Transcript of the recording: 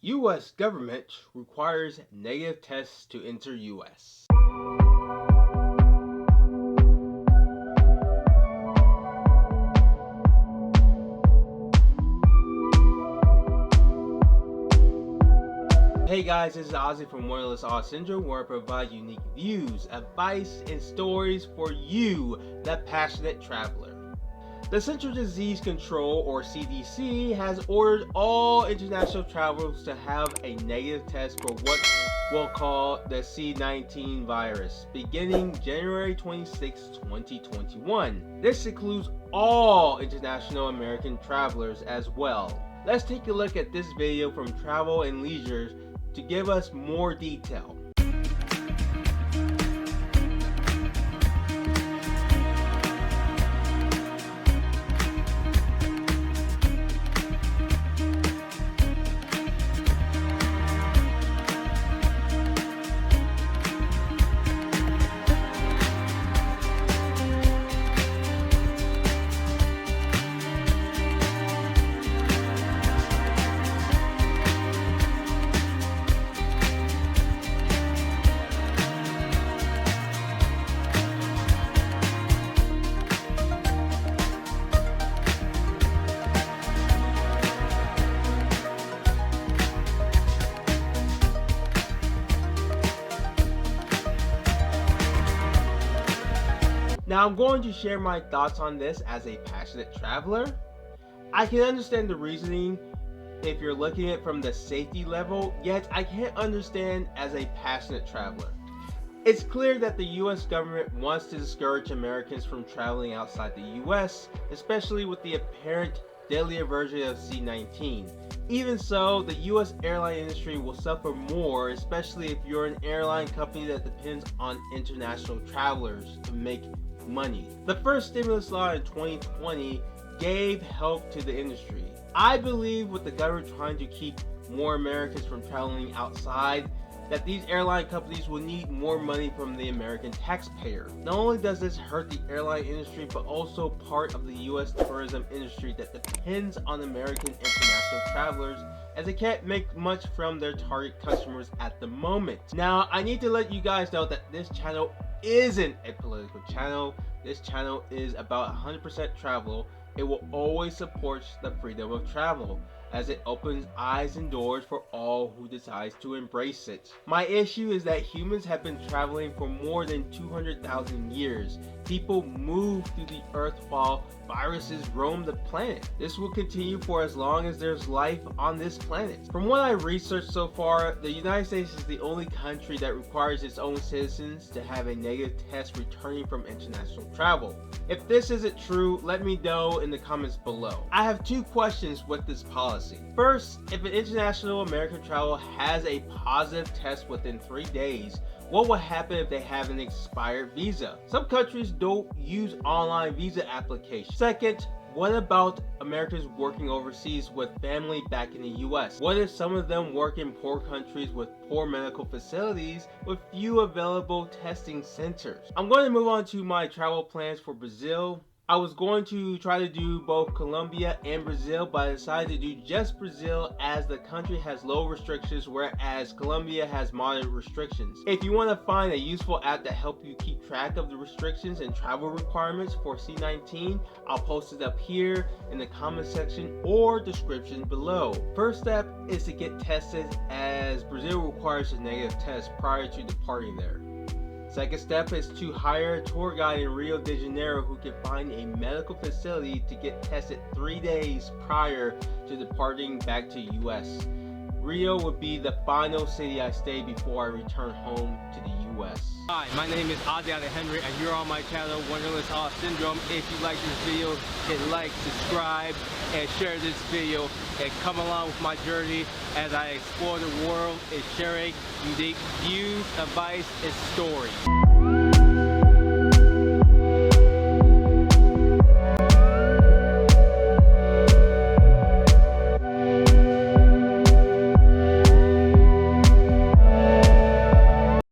U.S. government requires negative tests to enter U.S. Hey guys, this is Ozzy from Wanderlust Syndrome, where I provide unique views, advice, and stories for you, the passionate traveler. The Central Disease Control, or CDC, has ordered all international travelers to have a negative test for what we'll call the C-19 virus, beginning January 26, 2021. This includes all international American travelers as well. Let's take a look at this video from Travel and Leisure to give us more detail. Now I'm going to share my thoughts on this as a passionate traveler. I can understand the reasoning if you're looking at it from the safety level, yet I can't understand as a passionate traveler. It's clear that the US government wants to discourage Americans from traveling outside the US, especially with the apparent deadlier version of C-19. Even so, the US airline industry will suffer more, especially if you're an airline company that depends on international travelers to make money. The first stimulus law in 2020 gave help to the industry. I believe with the government trying to keep more Americans from traveling outside, that these airline companies will need more money from the American taxpayer. Not only does this hurt the airline industry, but also part of the US tourism industry that depends on American international travelers, as they can't make much from their target customers at the moment. Now, I need to let you guys know that this channel isn't a political channel. This channel is about 100% travel. It will always support the freedom of travel, as it opens eyes and doors for all who decides to embrace it. My issue is that humans have been traveling for more than 200,000 years. People move through the earth while viruses roam the planet. This will continue for as long as there's life on this planet. From what I researched so far, the United States is the only country that requires its own citizens to have a negative test returning from international travel. If this isn't true, let me know in the comments below. I have two questions with this policy. First, if an international American traveler has a positive test within 3 days, what will happen if they have an expired visa? Some countries don't use online visa applications. Second, what about Americans working overseas with family back in the US? What if some of them work in poor countries with poor medical facilities with few available testing centers? I'm going to move on to my travel plans for Brazil. I was going to try to do both Colombia and Brazil, but I decided to do just Brazil as the country has low restrictions, whereas Colombia has moderate restrictions. If you want to find a useful app that helps you keep track of the restrictions and travel requirements for C-19, I'll post it up here in the comment section or description below. First step is to get tested, as Brazil requires a negative test prior to departing there. Second step is to hire a tour guide in Rio de Janeiro who can find a medical facility to get tested 3 days prior to departing back to US. Rio would be the final city I stay before I return home to the US. Hi, my name is Ozzy Alejandro and you're on my channel, Wanderlust Syndrome. If you like this video, hit like, subscribe, and share this video, and come along with my journey as I explore the world and sharing unique views, advice, and stories.